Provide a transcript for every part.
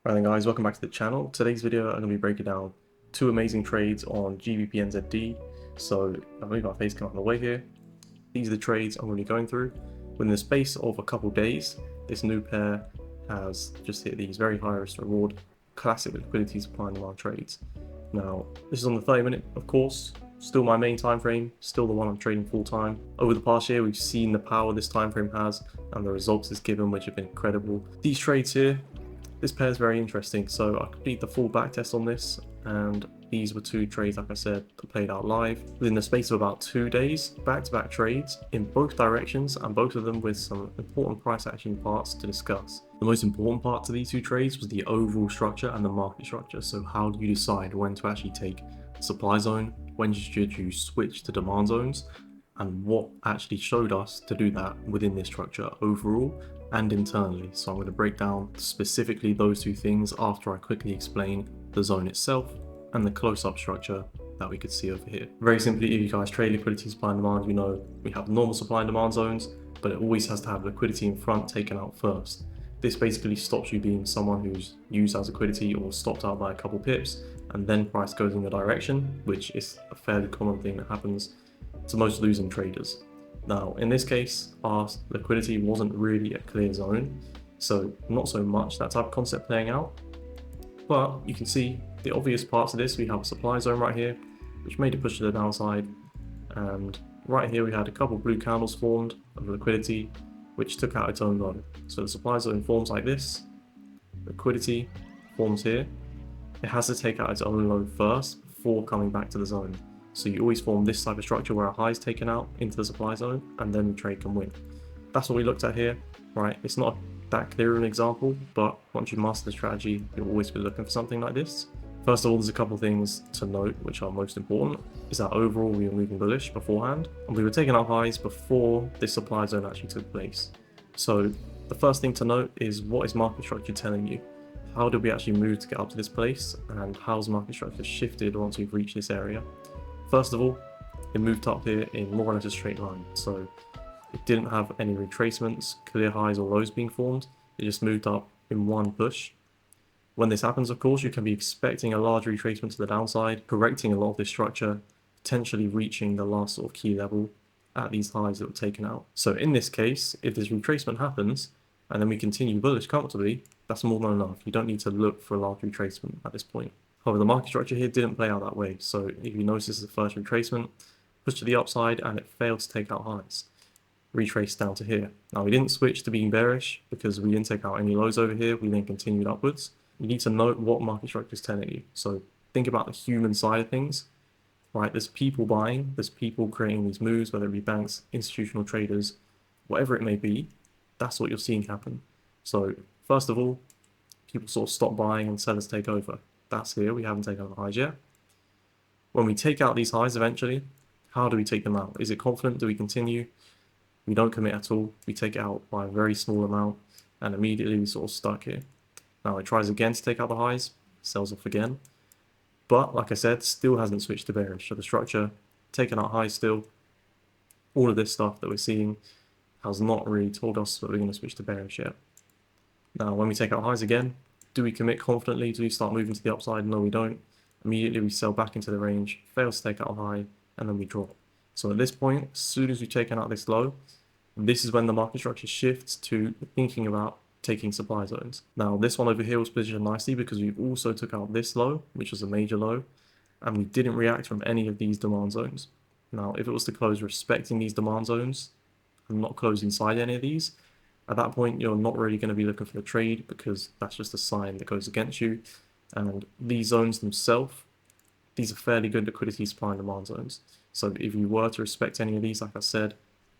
Right then guys, welcome back to the channel. Today's video I'm going to be breaking down two amazing trades on GBPNZD. So I move my face come out of the way here. These are the trades I'm going to be going through. Within the space of a couple days, this new pair has just hit these very high risk reward classic liquidity supply and demand trades. Now this is on the 30-minute, of course, still my main time frame, still the one I'm trading full time. Over the past year we've seen the power this time frame has and the results it's given, which have been incredible. These trades here, this pair is very interesting, so I completed the full backtest on this, and these were two trades, like I said, that played out live within the space of about 2 days, back-to-back trades in both directions, and both of them with some important price action parts to discuss. The most important part to these two trades was the overall structure and the market structure. So how do you decide when to actually take supply zone, when should you switch to demand zones, and what actually showed us to do that within this structure overall and internally. So I'm going to break down specifically those two things after I quickly explain the zone itself and the close-up structure that we could see over here. Very simply, if you guys trade liquidity supply and demand, you know we have normal supply and demand zones, but it always has to have liquidity in front taken out first. This basically stops you being someone who's used as liquidity or stopped out by a couple pips, and then price goes in your direction, which is a fairly common thing that happens to most losing traders. Now, in this case, our liquidity wasn't really a clear zone, so not so much that type of concept playing out. But you can see the obvious parts of this. We have a supply zone right here, which made it push to the downside. And right here, we had a couple blue candles formed of liquidity, which took out its own low. So the supply zone forms like this. Liquidity forms here. It has to take out its own low first before coming back to the zone. So you always form this type of structure where a high is taken out into the supply zone and then the trade can win. That's what we looked at here, right? It's not that clear an example, but once you master the strategy, you'll always be looking for something like this. First of all, there's a couple things to note which are most important, is that overall we were moving bullish beforehand, and we were taking out highs before this supply zone actually took place. So the first thing to note is, what is market structure telling you? How did we actually move to get up to this place, and how's market structure shifted once we've reached this area? First of all, it moved up here in more or less a straight line, so it didn't have any retracements, clear highs or lows being formed. It just moved up in one push. When this happens, of course, you can be expecting a large retracement to the downside, correcting a lot of this structure, potentially reaching the last sort of key level at these highs that were taken out. So in this case, if this retracement happens and then we continue bullish comfortably, that's more than enough. You don't need to look for a large retracement at this point. However, the market structure here didn't play out that way. So if you notice, this is the first retracement, pushed to the upside and it failed to take out highs. Retraced down to here. Now we didn't switch to being bearish because we didn't take out any lows over here. We then continued upwards. You need to note what market structure is telling you. So think about the human side of things, right? There's people buying, there's people creating these moves, whether it be banks, institutional traders, whatever it may be. That's what you're seeing happen. So first of all, people sort of stop buying and sellers take over. That's here. We haven't taken out the highs yet. When we take out these highs eventually, how do we take them out? Is it confident? Do we continue? We don't commit at all. We take it out by a very small amount and immediately we sort of stuck here. Now it tries again to take out the highs, sells off again. But like I said, still hasn't switched to bearish. So the structure, taking out highs still, all of this stuff that we're seeing has not really told us that we're going to switch to bearish yet. Now when we take out highs again, do we commit confidently? Do we start moving to the upside? No, we don't. Immediately we sell back into the range, fails to take out a high, and then we drop. So at this point, as soon as we've taken out this low, this is when the market structure shifts to thinking about taking supply zones. Now this one over here was positioned nicely because we also took out this low, which was a major low, and we didn't react from any of these demand zones. Now if it was to close respecting these demand zones and not close inside any of these, at that point you're not really going to be looking for a trade because that's just a sign that goes against you. And these zones themselves, these are fairly good liquidity supply and demand zones. So if you were to respect any of these, like I said,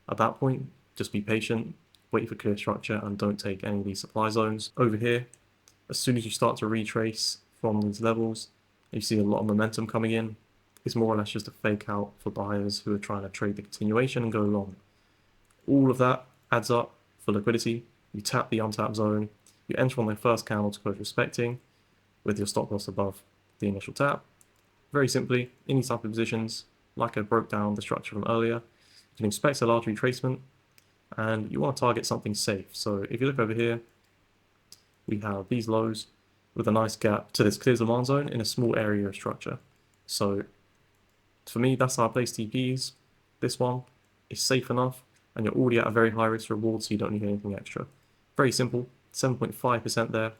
at that point, just be patient, wait for clear structure and don't take any of these supply zones. Over here, as soon as you start to retrace from these levels, you see a lot of momentum coming in. It's more or less just a fake out for buyers who are trying to trade the continuation and go long. All of that adds up for liquidity. You tap the untapped zone, you enter on the first candle to close respecting with your stop loss above the initial tap. Very simply, in these type of positions, like I broke down the structure from earlier, you can expect a large retracement and you want to target something safe. So if you look over here, we have these lows, with a nice gap to this clear demand zone in a small area of structure. So for me, that's how I place TPs. This one is safe enough, and you're already at a very high risk reward, so you don't need anything extra. Very simple, 7.5% there,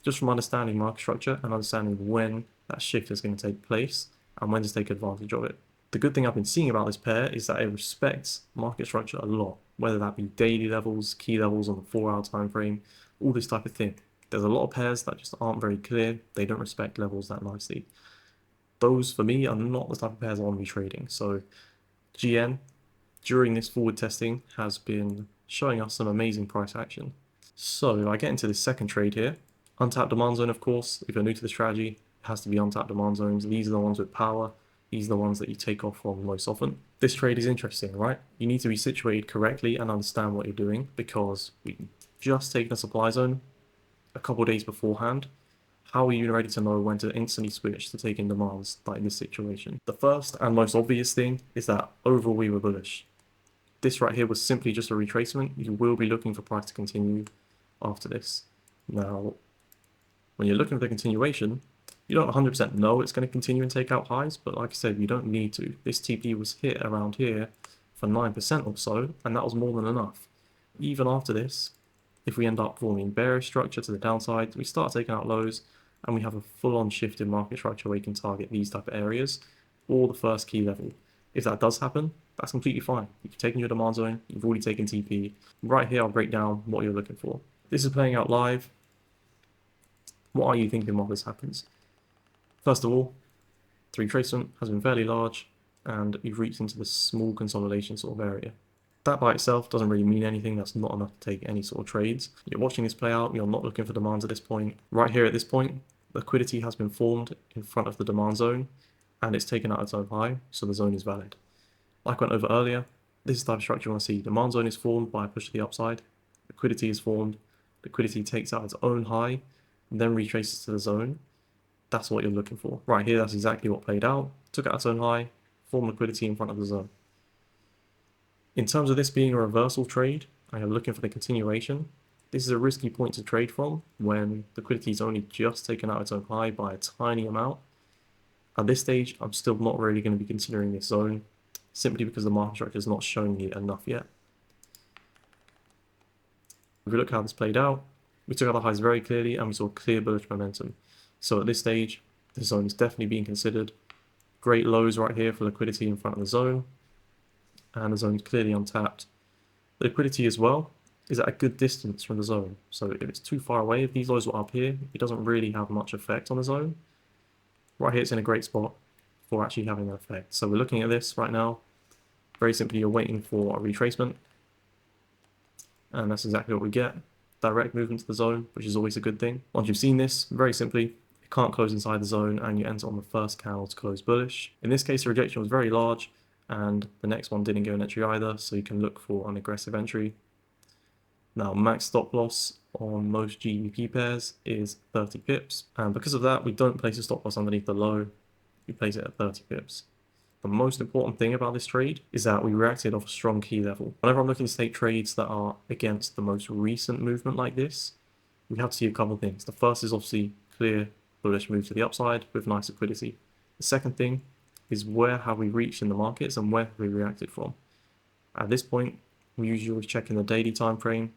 just from understanding market structure and understanding when that shift is going to take place and when to take advantage of it. The good thing I've been seeing about this pair is that it respects market structure a lot, whether that be daily levels, key levels on the 4-hour time frame, all this type of thing. There's a lot of pairs that just aren't very clear. They don't respect levels that nicely. Those, for me, are not the type of pairs I want to be trading. So GN, during this forward testing, has been showing us some amazing price action. So I get into this second trade here. Untapped demand zone, of course. If you're new to the strategy, it has to be untapped demand zones. These are the ones with power. These are the ones that you take off from most often. This trade is interesting, right? You need to be situated correctly and understand what you're doing, because we've just taken a supply zone a couple of days beforehand. How are you ready to know when to instantly switch to taking demands like in this situation? The first and most obvious thing is that overall we were bullish. This right here was simply just a retracement. You will be looking for price to continue after this. Now, when you're looking for the continuation, you don't 100% know it's going to continue and take out highs, but like I said, you don't need to. This TP was hit around here for 9% or so, and that was more than enough. Even after this, if we end up forming bearish structure to the downside, we start taking out lows, and we have a full-on shift in market structure where you can target these type of areas or the first key level. If that does happen, that's completely fine. You've taken your demand zone, you've already taken TP. Right here, I'll break down what you're looking for. This is playing out live. What are you thinking while this happens? First of all, the retracement has been fairly large, and you've reached into the small consolidation sort of area. That by itself doesn't really mean anything. That's not enough to take any sort of trades. You're watching this play out. You're not looking for demands at this point. Right here at this point, liquidity has been formed in front of the demand zone, and it's taken out its own high, so the zone is valid. Like I went over earlier, this is the type of structure you want to see. Demand zone is formed by a push to the upside. Liquidity is formed. Liquidity takes out its own high, then retraces to the zone. That's what you're looking for. Right here, that's exactly what played out. Took out its own high, formed liquidity in front of the zone. In terms of this being a reversal trade, I am looking for the continuation. This is a risky point to trade from when liquidity is only just taken out its own high by a tiny amount. At this stage, I'm still not really going to be considering this zone, simply because the market structure is not showing me enough yet. If we look how this played out, we took out the highs very clearly and we saw clear bullish momentum. So at this stage, the zone is definitely being considered. Great lows right here for liquidity in front of the zone, and the zone is clearly untapped. The liquidity as well is at a good distance from the zone, so if it's too far away, if these lows were up here, it doesn't really have much effect on the zone. Right here, it's in a great spot for actually having an effect. So we're looking at this right now. Very simply, you're waiting for a retracement, and that's exactly what we get. Direct movement to the zone, which is always a good thing. Once you've seen this, very simply, it can't close inside the zone, and you enter on the first candle to close bullish. In this case, the rejection was very large, and the next one didn't go in entry either, so you can look for an aggressive entry. Now, max stop loss on most GBP pairs is 30 pips, and because of that, we don't place a stop loss underneath the low, we place it at 30 pips. The most important thing about this trade is that we reacted off a strong key level. Whenever I'm looking to take trades that are against the most recent movement like this, we have to see a couple of things. The first is obviously clear bullish move to the upside with nice liquidity. The second thing is where have we reached in the markets and where have we reacted from. At this point, we usually always check in the daily time frame,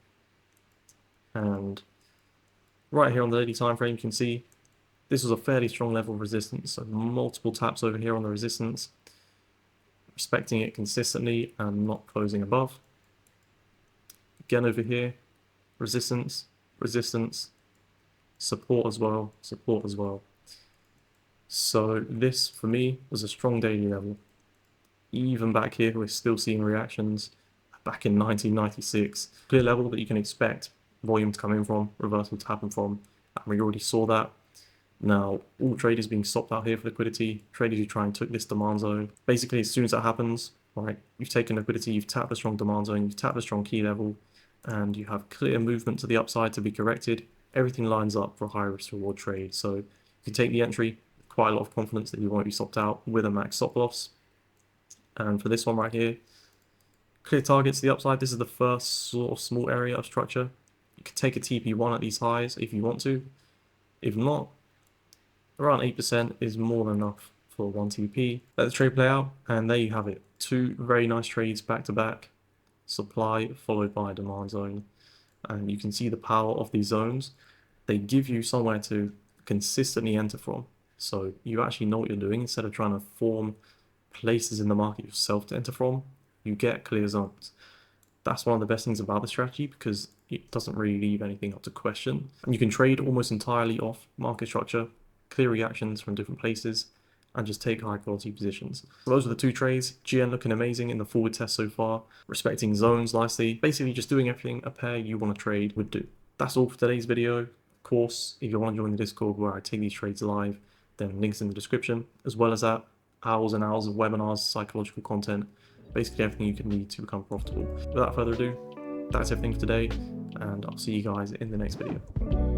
and right here on the daily time frame, you can see this was a fairly strong level of resistance, so multiple taps over here on the resistance, respecting it consistently and not closing above. Again over here, resistance, resistance, support as well, support as well. So this, for me, was a strong daily level. Even back here, we're still seeing reactions back in 1996. Clear level that you can expect volume to come in from, reversal to happen from, and we already saw that. Now, all traders being stopped out here for liquidity, traders who try and took this demand zone. Basically, as soon as that happens, right, you've taken liquidity, you've tapped a strong demand zone, you've tapped a strong key level, and you have clear movement to the upside to be corrected. Everything lines up for a high risk reward trade. So you take the entry, quite a lot of confidence that you won't be stopped out with a max stop loss. And for this one right here, clear targets to the upside. This is the first sort of small area of structure. You could take a TP1 at these highs if you want to. If not, around 8% is more than enough for 1 TP. Let the trade play out, and there you have it. Two very nice trades back to back. Supply followed by a demand zone. And you can see the power of these zones. They give you somewhere to consistently enter from. So you actually know what you're doing instead of trying to form places in the market yourself to enter from. You get clear zones. That's one of the best things about the strategy because it doesn't really leave anything up to question. And you can trade almost entirely off market structure, clear reactions from different places, and just take high quality positions. So those are the two trades. GN looking amazing in the forward test so far, respecting zones nicely, basically just doing everything a pair you want to trade would do. That's all for today's video. Of course, if you want to join the Discord where I take these trades live, then links in the description, as well as that, hours and hours of webinars, psychological content, basically everything you can need to become profitable. Without further ado, that's everything for today, and I'll see you guys in the next video.